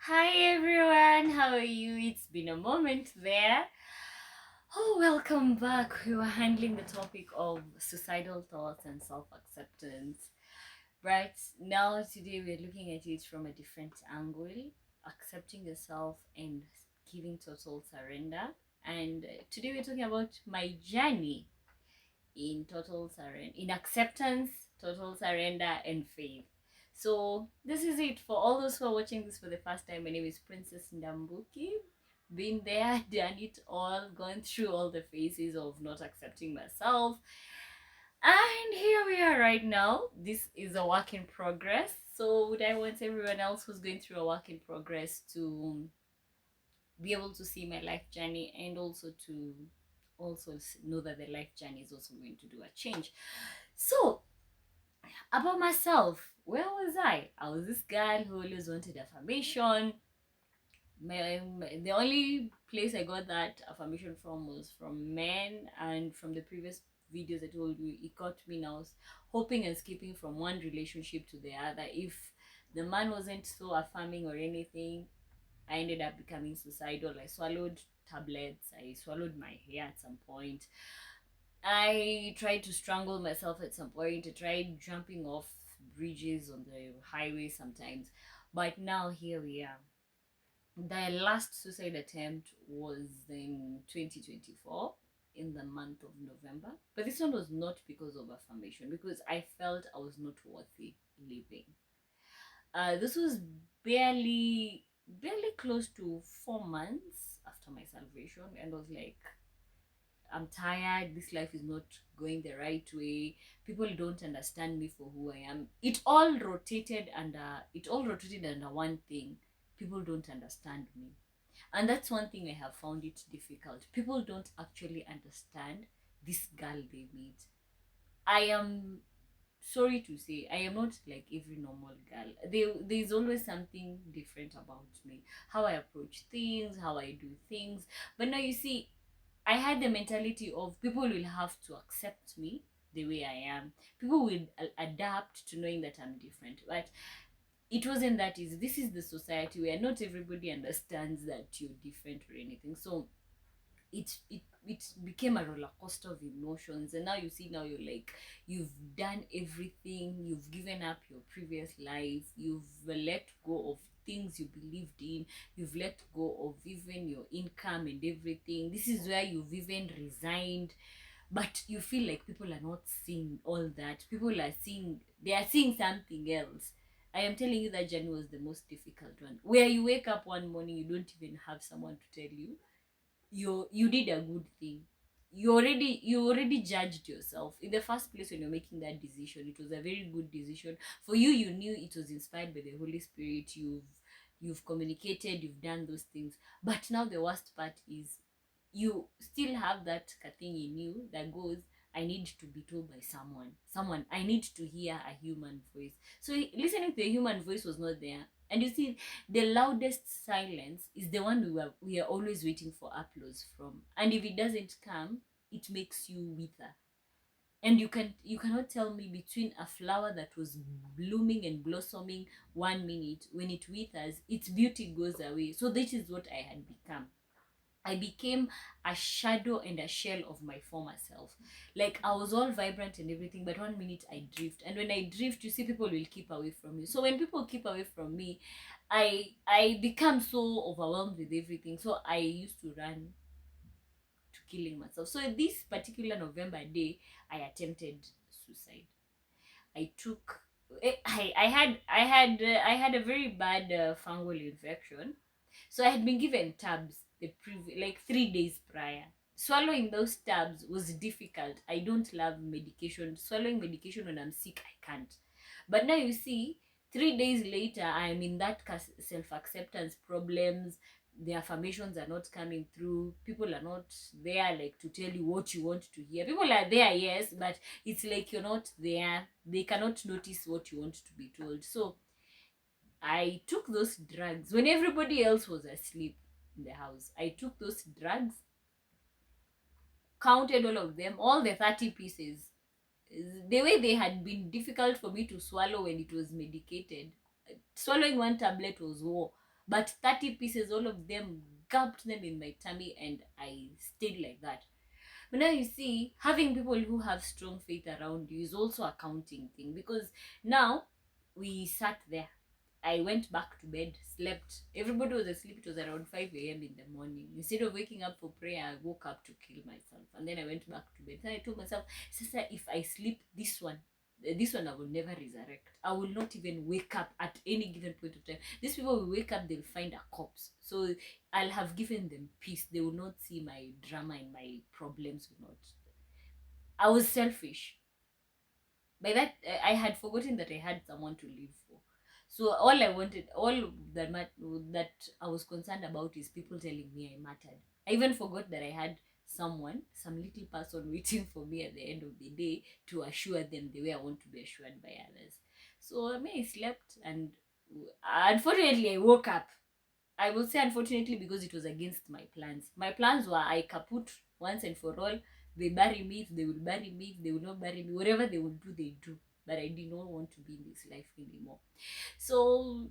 Hi everyone, how are you? It's been a moment there. Oh, welcome back. We were handling the topic of suicidal thoughts and self acceptance. Right now, today we're looking at it from a different angle, accepting yourself and giving total surrender. And today we're talking about my journey in total surrender, in acceptance, total surrender, and faith. So this is it for all those who are watching this for the first time. My name is Princess Ndambuki. Been there, done it all, gone through all the phases of not accepting myself, and here we are right now. This is a work in progress. So would I want everyone else who's going through a work in progress to be able to see my life journey and also to know that the life journey is also going to do a change. So about myself, where was I was this girl who always wanted affirmation. The only place I got that affirmation from was from men, and from the previous videos I told you, it got me now hoping and skipping from one relationship to the other. If the man wasn't so affirming or anything, I ended up becoming suicidal. I swallowed tablets, I swallowed my hair at some point. I tried to strangle myself at some point. I tried jumping off bridges on the highway sometimes. But now here we are. The last suicide attempt was in 2024 in the month of November. But this one was not because of affirmation, because I felt I was not worthy living. This was barely close to 4 months after my salvation, and I was like, I'm tired. This life is not going the right way. People don't understand me for who I am. It all rotated under one thing. People don't understand me. And that's one thing I have found it difficult. People don't actually understand this girl they meet. I am sorry to say, I am not like every normal girl. There's always something different about me. How I approach things, how I do things. But now you see, I had the mentality of people will have to accept me the way I am. People will adapt to knowing that I'm different. But it wasn't that easy. This is the society where not everybody understands that you're different or anything. So it became a roller coaster of emotions, and now you see, now you're like, you've done everything, you've given up your previous life, you've let go of things you believed in, you've let go of even your income and everything. This is where you've even resigned, but you feel like people are not seeing all that. People are seeing, they are seeing something else. I am telling you, that journey was the most difficult one, where you wake up one morning, you don't even have someone to tell you you did a good thing. You already judged yourself in the first place. When you're making that decision, it was a very good decision for you. You knew it was inspired by the Holy Spirit. You've communicated, you've done those things. But now the worst part is, you still have that thing in you that goes, I need to be told by someone. I need to hear a human voice. So listening to a human voice was not there. And you see, the loudest silence is the one we are always waiting for applause from. And if it doesn't come, it makes you wither. And you cannot tell me, between a flower that was blooming and blossoming one minute, when it withers, its beauty goes away. So this is what I had become. I became a shadow and a shell of my former self. Like, I was all vibrant and everything, but one minute I drift. And when I drift, you see, people will keep away from you. So when people keep away from me, I become so overwhelmed with everything. So I used to run to killing myself. So this particular November day, I attempted suicide. I took I had a very bad fungal infection. So I had been given tabs like 3 days prior. Swallowing those tabs was difficult. I don't love medication. Swallowing medication when I'm sick, I can't. But now you see, 3 days later, I'm in that self-acceptance problems. The affirmations are not coming through. People are not there like to tell you what you want to hear. People are there, yes, but it's like you're not there. They cannot notice what you want to be told. So I took those drugs when everybody else was asleep in the house. I took those drugs, counted all of them, all the 30 pieces. The way they had been difficult for me to swallow when it was medicated, swallowing one tablet was war. but 30 pieces, all of them gulped them in my tummy, and I stayed like that. But now you see, having people who have strong faith around you is also a counting thing, because now we sat there. I went back to bed, slept. Everybody was asleep. It was around 5 a.m. in the morning. Instead of waking up for prayer, I woke up to kill myself. And then I went back to bed. Then I told myself, sister, if I sleep this one I will never resurrect. I will not even wake up at any given point of time. These people will wake up, they'll find a corpse. So I'll have given them peace. They will not see my drama and my problems will not. I was selfish. By that, I had forgotten that I had someone to live for. So all I wanted, all that I was concerned about is people telling me I mattered. I even forgot that I had someone, some little person waiting for me at the end of the day to assure them the way I want to be assured by others. So I mean, I slept, and unfortunately, I woke up. I will say unfortunately because it was against my plans. My plans were I kaput once and for all. They bury me if they will bury me, if they will not bury me, whatever they will do, they do. But I did not want to be in this life anymore. So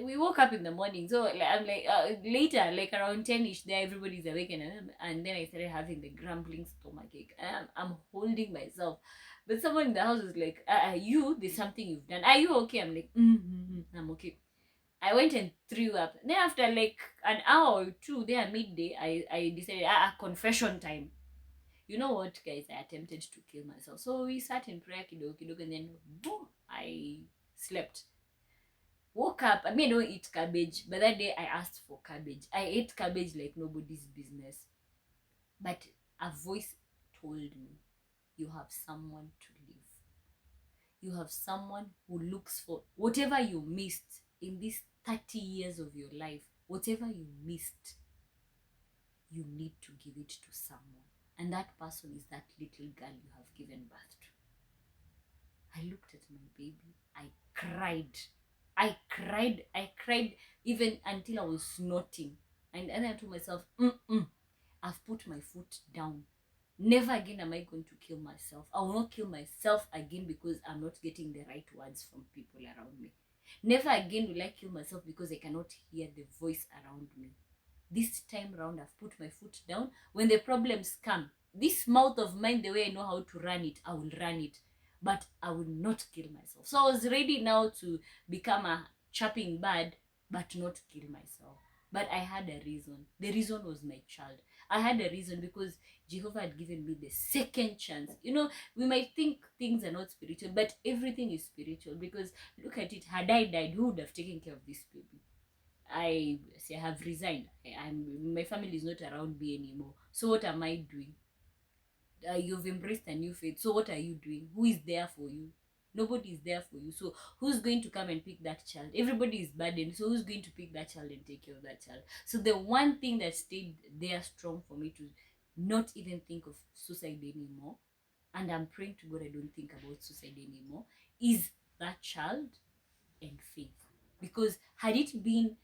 we woke up in the morning. So like, I'm like later, like around 10ish, there everybody's awake, and then I started having the grumbling stomachache. I'm holding myself. But someone in the house was like, you, there's something you've done. Are you okay? I'm like, I'm okay. I went and threw up. Then after like an hour or two, there midday, I decided, confession time. You know what, guys? I attempted to kill myself. So we sat in prayer, kiddo, kiddo, and then boom, I slept. Woke up. I mean, I don't eat cabbage, but that day I asked for cabbage. I ate cabbage like nobody's business. But a voice told me, you have someone to live. You have someone who looks for whatever you missed in these 30 years of your life. Whatever you missed, you need to give it to someone. And that person is that little girl you have given birth to. I looked at my baby. I cried. I cried even until I was snorting. And then I told myself, I've put my foot down. Never again am I going to kill myself. I will not kill myself again because I'm not getting the right words from people around me. Never again will I kill myself because I cannot hear the voice around me. This time round, I've put my foot down. When the problems come, this mouth of mine, the way I know how to run it, I will run it. But I will not kill myself. So I was ready now to become a chopping bird, but not kill myself. But I had a reason. The reason was my child. I had a reason because Jehovah had given me the second chance. You know, we might think things are not spiritual, but everything is spiritual. Because look at it, had I died, who would have taken care of this baby? I say I have resigned. My family is not around me anymore. So what am I doing? You've embraced a new faith. So what are you doing? Who is there for you? Nobody is there for you. So who's going to come and pick that child? Everybody is burdened. So who's going to pick that child and take care of that child? So the one thing that stayed there strong for me to not even think of suicide anymore, and I'm praying to God I don't think about suicide anymore, is that child and faith. Because had it been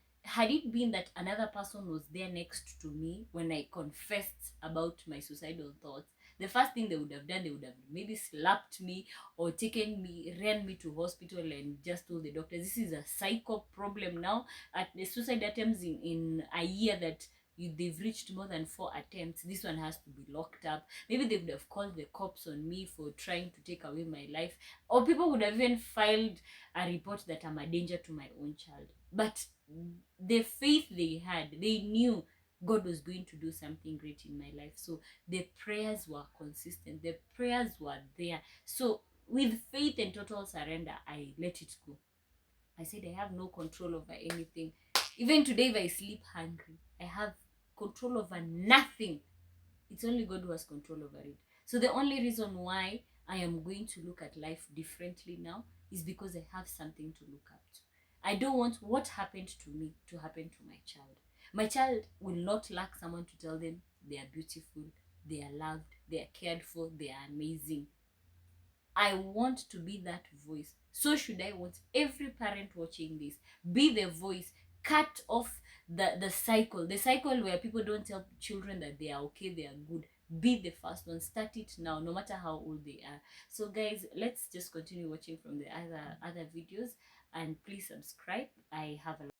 that another person was there next to me when I confessed about my suicidal thoughts, the first thing they would have done, they would have maybe slapped me or ran me to hospital and just told the doctor, this is a psycho problem now. At the suicide attempts in a year that they've reached more than 4 attempts, this one has to be locked up. Maybe they would have called the cops on me for trying to take away my life, or people would have even filed a report that I'm a danger to my own child. But the faith they had, they knew God was going to do something great in my life. So the prayers were consistent, the prayers were there. So with faith and total surrender, I let it go. I said I have no control over anything. Even today, if I sleep hungry, I have control over nothing. It's only God who has control over it. So the only reason why I am going to look at life differently now is because I have something to look up to. I don't want what happened to me to happen to my child. My child will not lack someone to tell them they are beautiful, they are loved, they are cared for, they are amazing. I want to be that voice. So should I want every parent watching this be the voice. Cut off the cycle where people don't tell children that they are okay, they are good. Be the first one. Start it now, no matter how old they are. So guys, let's just continue watching from the other videos, and please subscribe. I have a